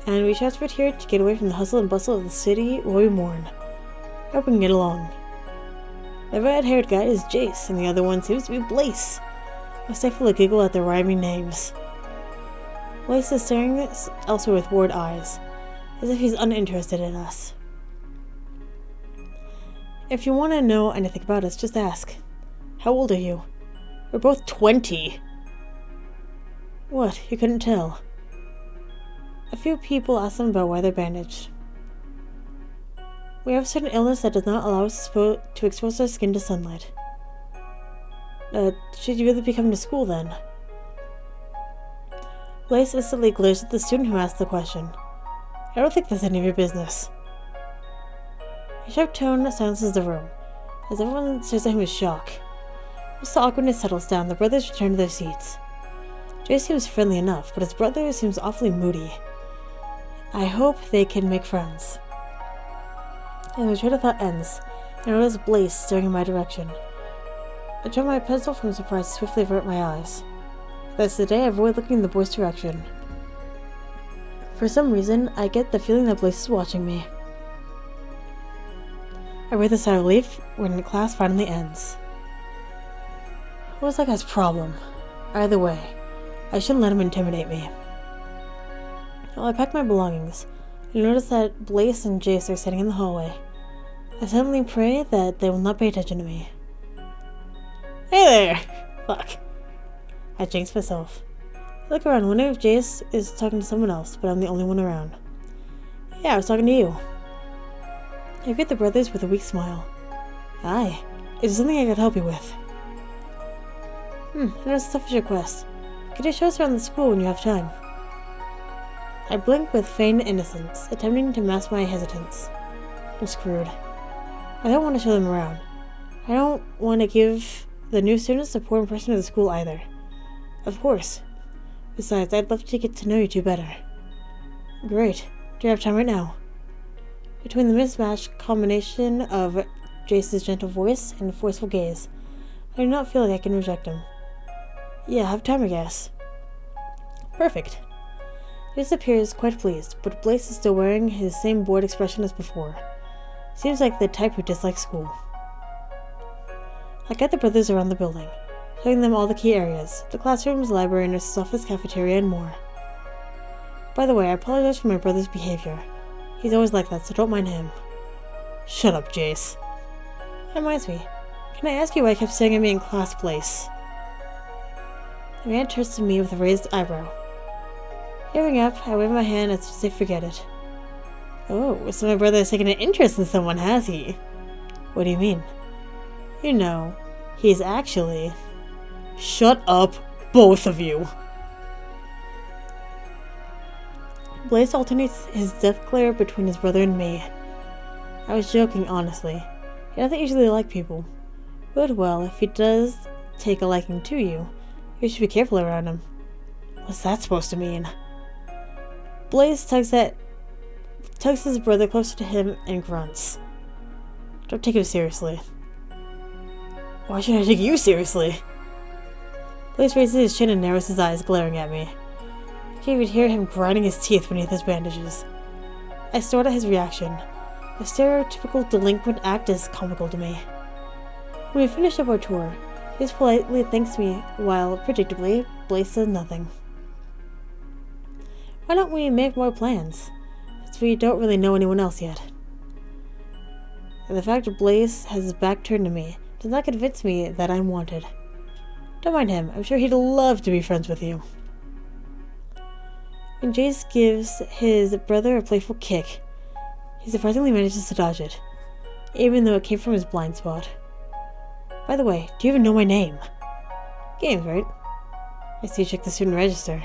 and we transferred here to get away from the hustle and bustle of the city where we mourn. I hope we can get along. The red-haired guy is Jace, and the other one seems to be Blaze. I stifle a giggle at their rhyming names. Blaze is staring elsewhere with bored eyes, as if he's uninterested in us. If you want to know anything about us, just ask. How old are you? We're both 20. What? You couldn't tell? A few people ask them about why they're bandaged. We have a certain illness that does not allow us to expose our skin to sunlight. Should you really be coming to school then? Blaze instantly glares at the student who asked the question. I don't think that's any of your business. A sharp tone silences the room, as everyone stares at him with shock. Once the awkwardness settles down, the brothers return to their seats. Jay seems friendly enough, but his brother seems awfully moody. I hope they can make friends. And my train of thought ends, and I notice Blaze staring in my direction. I draw my pencil from surprise to swiftly avert my eyes. That's the day I avoid looking in the boy's direction. For some reason, I get the feeling that Blaze is watching me. I breathe a sigh of relief when class finally ends. What's that guy's problem? Either way, I shouldn't let him intimidate me. While I pack my belongings, I notice that Blaze and Jace are sitting in the hallway. I suddenly pray that they will not pay attention to me. Hey there! Fuck. I jinx myself. I look around, wondering if Jace is talking to someone else, but I'm the only one around. Yeah, I was talking to you. I greet the brothers with a weak smile. Hi. Is there something I could help you with? I know stuff is your quest. Could you show us around the school when you have time? I blink with feigned innocence, attempting to mask my hesitance. I'm screwed. I don't want to show them around. I don't want to give the new students a poor impression of the school either. Of course. Besides, I'd love to get to know you two better. Great. Do you have time right now? Between the mismatched combination of Jace's gentle voice and forceful gaze, I do not feel like I can reject him. Yeah, I have time, I guess. Perfect. Jace appears quite pleased, but Blaze is still wearing his same bored expression as before. Seems like the type who dislikes school. I guide the brothers around the building, showing them all the key areas, the classrooms, library, nurse's office, cafeteria, and more. By the way, I apologize for my brother's behavior. He's always like that, so don't mind him. Shut up, Jace. That reminds me. Can I ask you why you kept staring at me in class, Blaze? The man turns to me with a raised eyebrow. Giving up, I wave my hand as if to say forget it. Oh, so my brother has taken an interest in someone, has he? What do you mean? You know, he's actually... Shut up, both of you! Blaze alternates his death glare between his brother and me. I was joking, honestly. He doesn't usually like people. But well, if he does take a liking to you, you should be careful around him. What's that supposed to mean? Blaze tugs his brother closer to him and grunts. Don't take him seriously. Why should I take you seriously? Blaze raises his chin and narrows his eyes, glaring at me. I can even hear him grinding his teeth beneath his bandages. I stared at his reaction. A stereotypical delinquent act is comical to me. When we finish up our tour, Blaze politely thanks me while, predictably, Blaze says nothing. Why don't we make more plans, since we don't really know anyone else yet? And the fact that Blaze has his back turned to me does not convince me that I'm wanted. Don't mind him, I'm sure he'd love to be friends with you. When Jace gives his brother a playful kick, he surprisingly manages to dodge it, even though it came from his blind spot. By the way, do you even know my name? GamesRHard. I see you checked the student register.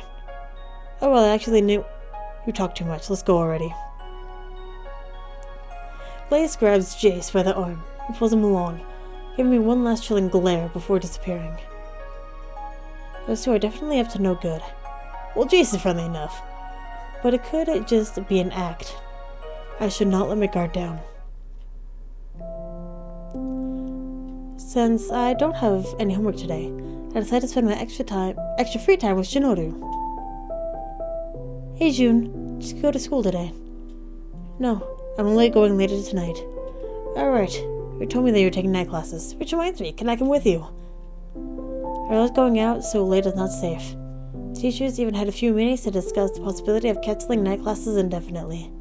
Oh well, I actually knew. You talk too much, let's go already. Blaze grabs Jace by the arm and pulls him along, giving me one last chilling glare before disappearing. Those two are definitely up to no good. Well, Jace is friendly enough, but it could just be an act. I should not let my guard down. Since I don't have any homework today, I decided to spend my extra free time with Shinoru. Hey June, just go to school today. No, I'm only going later tonight. Alright, you told me that you were taking night classes, which reminds me, can I come with you? I was going out, so late is not safe. Teachers even had a few meetings to discuss the possibility of canceling night classes indefinitely.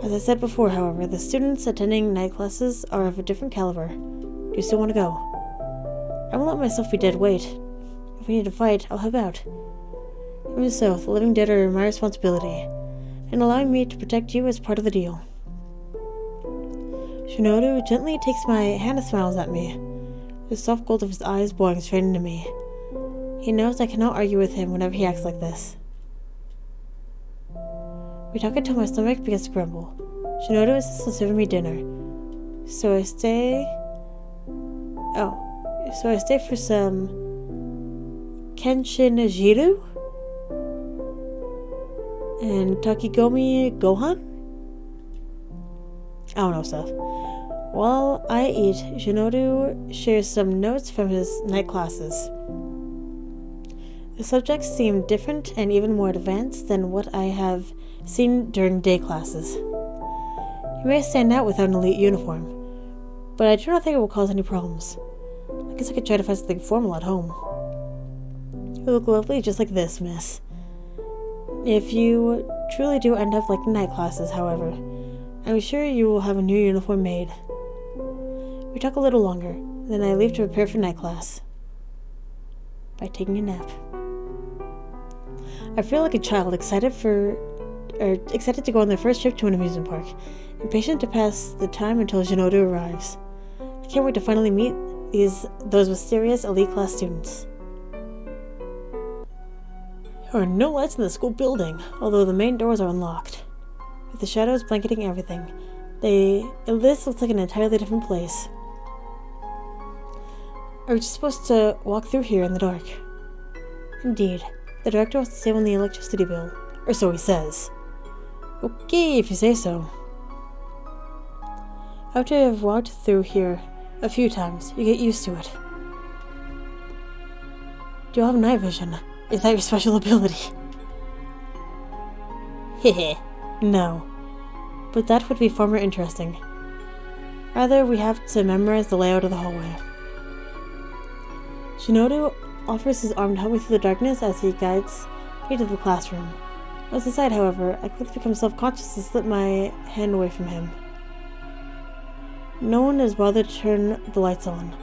As I said before, however, the students attending night classes are of a different caliber. Do you still want to go? I won't let myself be dead weight. If we need to fight, I'll help out. Even so, the living dead are my responsibility, and allowing me to protect you is part of the deal. Shinoru gently takes my hand and smiles at me, the soft gold of his eyes boring straight into me. He knows I cannot argue with him whenever he acts like this. We talk until my stomach begins to grumble. Shinoru insists on serving me dinner, so I stay for some Kenshin Jiru and Takigomi Gohan? I don't know stuff. While I eat, Shinoru shares some notes from his night classes. The subjects seem different and even more advanced than what I have seen during day classes. He may stand out without an elite uniform, but I do not think it will cause any problems. I guess I could try to find something formal at home. You look lovely just like this, miss. If you truly do end up liking night classes, however, I'm sure you will have a new uniform made. We talk a little longer, then I leave to prepare for night class. By taking a nap. I feel like a child excited to go on their first trip to an amusement park, impatient to pass the time until Shinoru arrives. I can't wait to finally meet those mysterious elite class students. There are no lights in the school building, although the main doors are unlocked. With the shadows blanketing everything, this looks like an entirely different place. Are we just supposed to walk through here in the dark? Indeed, the director wants to save on the electricity bill, or so he says. Okay, if you say so. After I've walked through here a few times, you get used to it. Do you have night vision? Is that your special ability? Hehe, no. But that would be far more interesting. Rather, we have to memorize the layout of the hallway. Shinoru offers his arm to help me through the darkness as he guides me to the classroom. Once inside, however, I quickly become self-conscious and slip my hand away from him. No one is bothered to turn the lights on,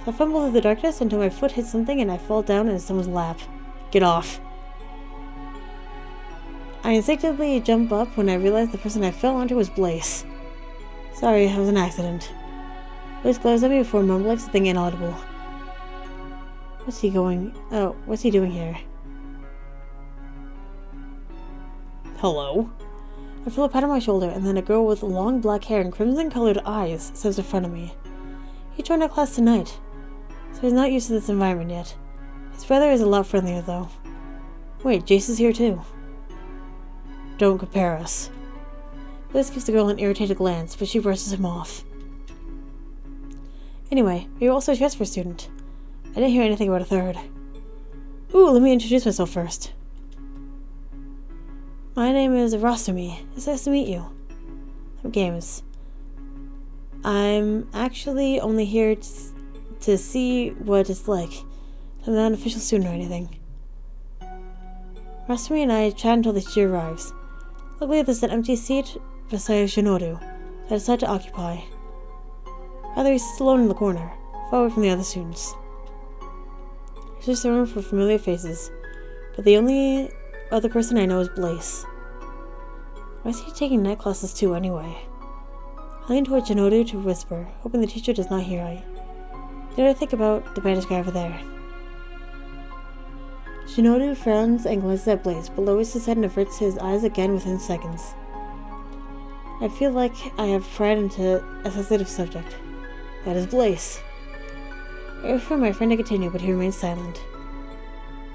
so I fumble through the darkness until my foot hits something and I fall down in someone's lap. Get off. I instinctively jump up when I realize the person I fell onto was Blaze. Sorry, it was an accident. Blaze glares at me before mumbling something inaudible. What's he doing here? Hello? I feel a pat on my shoulder, and then a girl with long black hair and crimson-colored eyes steps in front of me. He joined our class tonight, so he's not used to this environment yet. His brother is a lot friendlier, though. Wait, Jace is here too. Don't compare us. Liz gives the girl an irritated glance, but she brushes him off. Anyway, you're also a transfer student. I didn't hear anything about a third. Ooh, let me introduce myself first. My name is Rostami. It's nice to meet you. I'm Games. I'm actually only here to see what it's like. I'm not an official student or anything. Rostami and I chat until the teacher arrives. Luckily, there's an empty seat beside Shinoru that I decide to occupy. Rather, he sits alone in the corner, far away from the other students. It's just a room for familiar faces, but the only other person I know is Blaze. Why is he taking night classes too, anyway? I lean toward Shinoru to whisper, hoping the teacher does not hear me. Then I think about the bandage guy over there. Shinoru frowns and glances at Blaze, but lowers his head and averts his eyes again within seconds. I feel like I have pried into a sensitive subject. That is Blaze. I wait for my friend to continue, but he remains silent.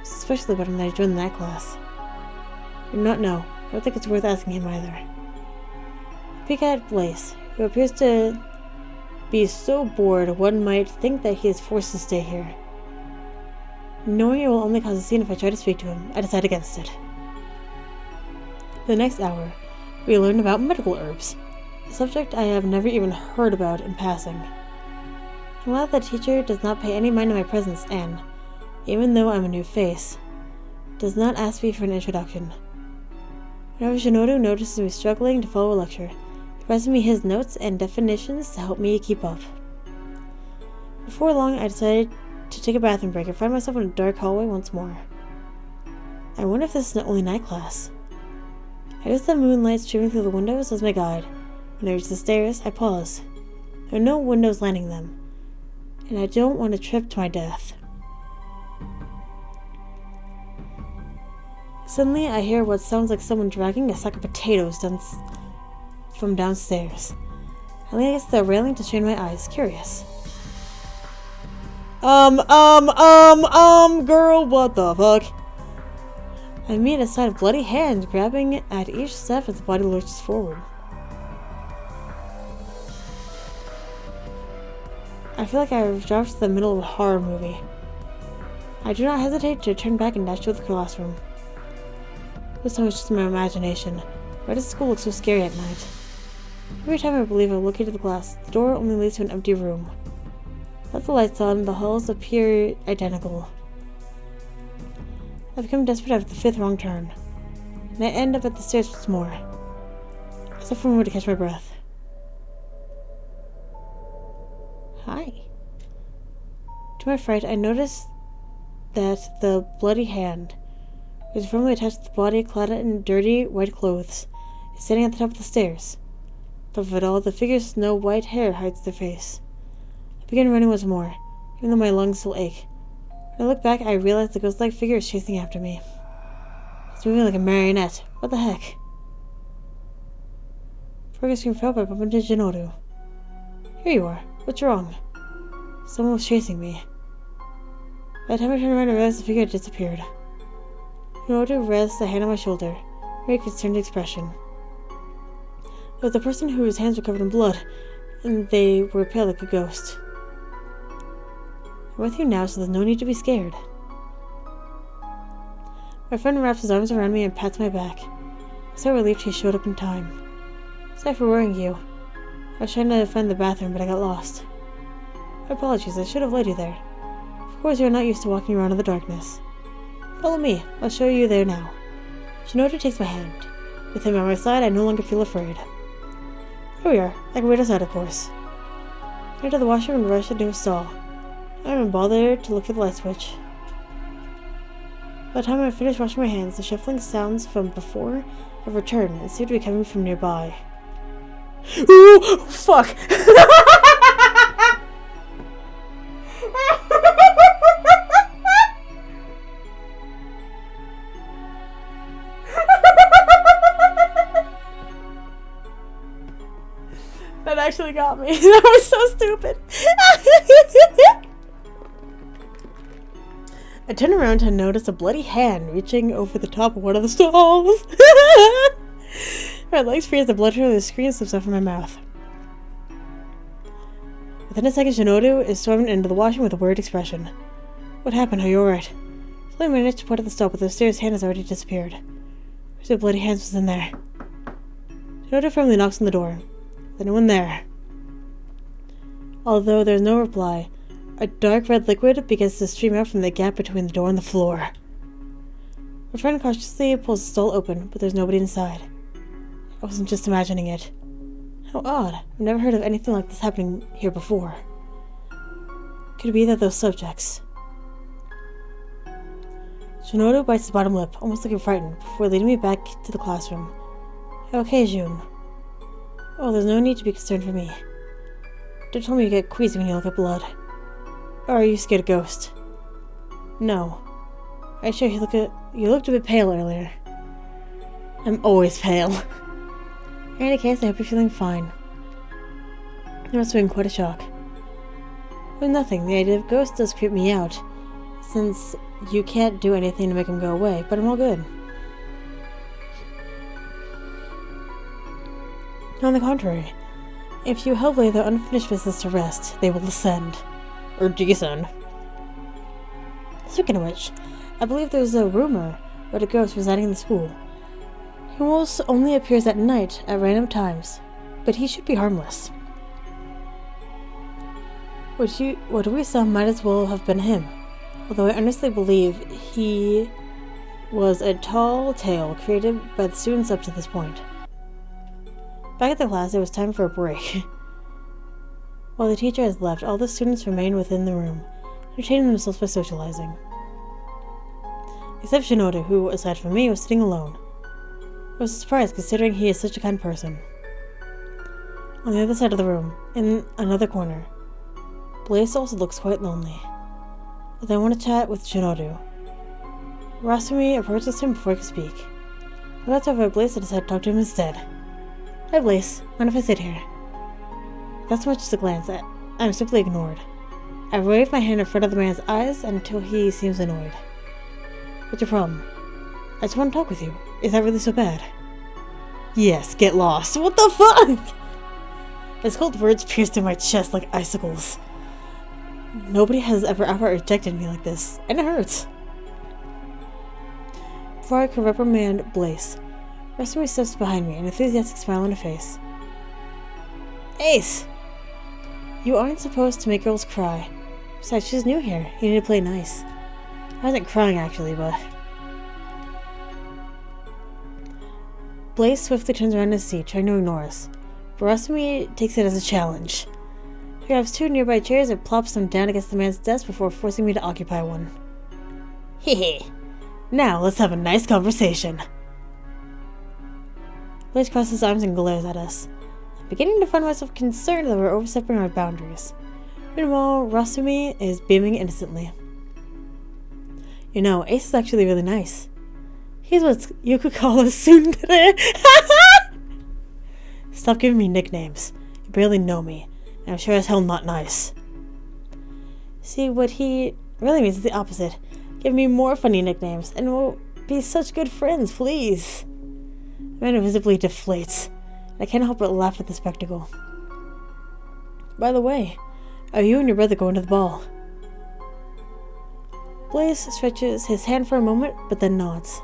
Especially about him that I joined the night class. I do not know. I don't think it's worth asking him either. I peek at Blaze, who appears to be so bored one might think that he is forced to stay here. Knowing it will only cause a scene if I try to speak to him, I decide against it. For the next hour, we learn about medical herbs, a subject I have never even heard about in passing. I'm glad the teacher does not pay any mind to my presence and, even though I'm a new face, does not ask me for an introduction. Whenever Shinoru notices me struggling to follow a lecture, he passes me his notes and definitions to help me keep up. Before long, I decided to take a bathroom break and find myself in a dark hallway once more. I wonder if this is the only night class. I use the moonlight streaming through the windows as my guide. When I reach the stairs, I pause. There are no windows lining them, and I don't want to trip to my death. Suddenly, I hear what sounds like someone dragging a sack of potatoes from downstairs. I lean against the railing to strain my eyes, curious. Girl, what the fuck? I meet a sight of bloody hands grabbing at each step as the body lurches forward. I feel like I've dropped to the middle of a horror movie. I do not hesitate to turn back and dash to the classroom. This time it's just my imagination. Why does school look so scary at night? Every time I believe I've located the class, the door only leads to an empty room. Without the lights on, the halls appear identical. I become desperate after the fifth wrong turn, and I end up at the stairs once more. I stop for a moment to catch my breath. Hi. To my fright, I notice that the bloody hand, which is firmly attached to the body clad in dirty white clothes, is standing at the top of the stairs. On top of it all, the figure's snow white hair hides their face. I begin running once more, even though my lungs still ache. When I look back, I realize the ghost-like figure is chasing after me. It's moving like a marionette. What the heck? Before I scream for help, I bump into Shinoru. Here you are. What's wrong? Someone was chasing me. By the time I turned around, I realized the figure had disappeared. Shinoru rests a hand on my shoulder, a very concerned expression. It was the person whose hands were covered in blood, and they were pale like a ghost. I'm with you now, so there's no need to be scared. My friend wraps his arms around me and pats my back. I'm so relieved he showed up in time. Sorry for worrying you. I was trying to find the bathroom, but I got lost. My apologies, I should have led you there. Of course, you're not used to walking around in the darkness. Follow me, I'll show you there now. Shinoru takes my hand. With him at my side, I no longer feel afraid. Here we are. I can wait outside, of course. I enter the washroom and rush into a stall. I don't even bother to look for the light switch. By the time I finish washing my hands, the shuffling sounds from before have returned and seem to be coming from nearby. Ooh! Fuck! actually got me. That was so stupid. I turned around to notice a bloody hand reaching over the top of one of the stalls. My legs freeze, the blood from the screen slips out from my mouth. Within a second, Shinodu is storming into the washroom with a worried expression. What happened? Are you alright? I managed to point at the stall, but the mysterious hand has already disappeared. Where's the bloody hands was in there? Shinodu firmly knocks on the door. There's no one there. Although there's no reply, a dark red liquid begins to stream out from the gap between the door and the floor. My friend cautiously pulls the stall open, but there's nobody inside. I wasn't just imagining it. How odd. I've never heard of anything like this happening here before. Could it be that those subjects... Shinodu bites his bottom lip, almost looking frightened, before leading me back to the classroom. Okay, June. Oh, there's no need to be concerned for me. Don't tell me you get queasy when you look at blood. Or are you scared of ghosts? No. I sure you looked a bit pale earlier. I'm always pale. In any case, I hope you're feeling fine. It must have been quite a shock. Well, nothing. The idea of ghosts does creep me out, since you can't do anything to make them go away, but I'm all good. On the contrary, if you help lay their unfinished business to rest, they will ascend. Or descend. Speaking of which, I believe there's a rumor about a ghost residing in the school. He almost only appears at night at random times, but he should be harmless. What we saw might as well have been him, although I honestly believe he was a tall tale created by the students up to this point. Back at the class, it was time for a break. While the teacher has left, all the students remain within the room, entertaining themselves by socializing. Except Shinoda, who, aside from me, was sitting alone. I was surprised, considering he is such a kind person. On the other side of the room, in another corner, Blaze also looks quite lonely. But I want to chat with Shinodu. Rasumi approaches him before I can speak. I looked over at Blaze and decided to talk to him instead. Hi Blaze, mind if I sit here? Not so much as a glance, I'm simply ignored. I wave my hand in front of the man's eyes until he seems annoyed. What's your problem? I just want to talk with you. Is that really so bad? Yes, get lost. What the fuck? His cold words pierced in my chest like icicles. Nobody has ever rejected me like this, and it hurts. Before I could reprimand Blaze, Rasumi steps behind me, an enthusiastic smile on her face. Ace! You aren't supposed to make girls cry. Besides, she's new here. You need to play nice. I wasn't crying actually, but... Blaze swiftly turns around in his seat, trying to ignore us. But Rasumi takes it as a challenge. He grabs two nearby chairs and plops them down against the man's desk before forcing me to occupy one. Hehe. Now let's have a nice conversation. Blaze crosses his arms and glares at us. I'm beginning to find myself concerned that we're overstepping our boundaries. Meanwhile, Rasumi is beaming innocently. You know, Ace is actually really nice. He's what you could call a tsundere. Stop giving me nicknames. You barely know me, and I'm sure as hell not nice. See, what he really means is the opposite. Give me more funny nicknames, and we'll be such good friends, please. The man visibly deflates. I can't help but laugh at the spectacle. By the way, are you and your brother going to the ball? Blaze stretches his hand for a moment, but then nods.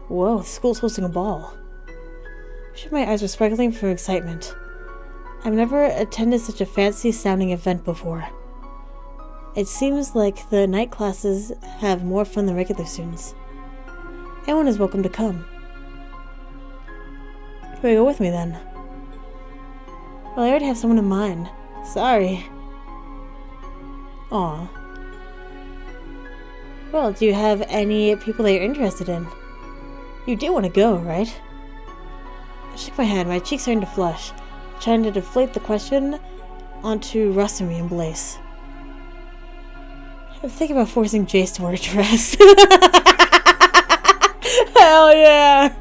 Whoa, the school's hosting a ball. I'm sure my eyes were sparkling from excitement. I've never attended such a fancy-sounding event before. It seems like the night classes have more fun than regular students. Anyone is welcome to come. Will you go with me then? Well, I already have someone in mind. Sorry. Aw. Well, do you have any people that you're interested in? You do want to go, right? I shook my head, my cheeks starting to flush, trying to deflate the question onto Rasumi and Blaze. I'm thinking about forcing Jace to wear a dress. Hell yeah!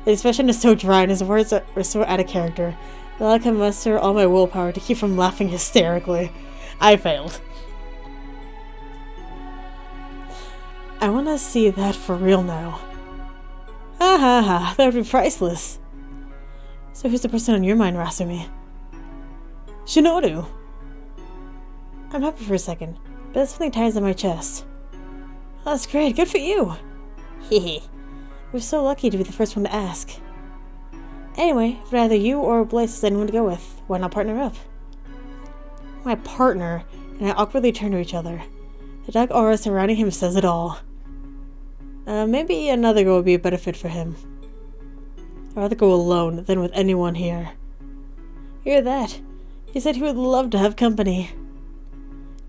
His expression is so dry and his words are so out of character. But I can muster all my willpower to keep from laughing hysterically. I failed. I want to see that for real now. Ha ha ha, that would be priceless. So who's the person on your mind, Rasumi? Shinoru. I'm happy for a second, but there's something ties on my chest. Oh, that's great, good for you. Hehe. We're so lucky to be the first one to ask. Anyway, if either you or Blaze has anyone to go with, why not partner up? My partner, and I awkwardly turn to each other. The dark aura surrounding him says it all. Maybe another girl would be a better fit for him. I'd rather go alone than with anyone here. Hear that? He said he would love to have company.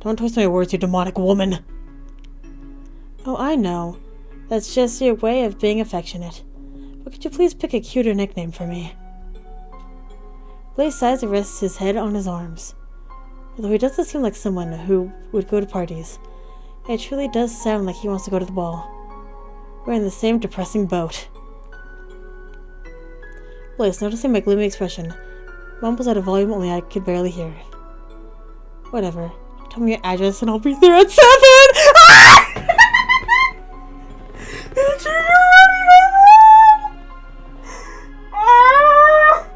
Don't twist my words, you demonic woman. Oh, I know. That's just your way of being affectionate. But could you please pick a cuter nickname for me? Blaze sighs and rests his head on his arms. Although he doesn't seem like someone who would go to parties, it truly does sound like he wants to go to the ball. We're in the same depressing boat. Blaze, noticing my gloomy expression, mumbles at a volume only I could barely hear. Whatever. Tell me your address and I'll be there at 7! Ah!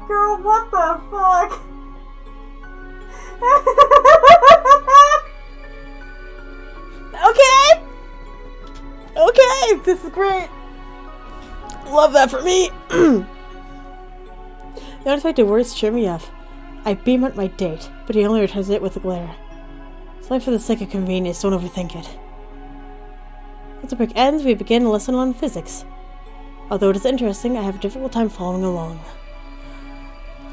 Girl, what the fuck? Okay, this is great. Love that for me. The unexpected words cheer me up. I beam at my date, but he only returns it with a glare. So for the sake of convenience, don't overthink it. Once the break ends, we begin a lesson on physics. Although it is interesting, I have a difficult time following along.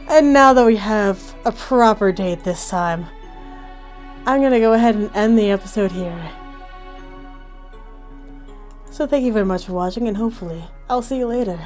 And now that we have a proper date this time, I'm gonna go ahead and end the episode here. So thank you very much for watching, and hopefully, I'll see you later.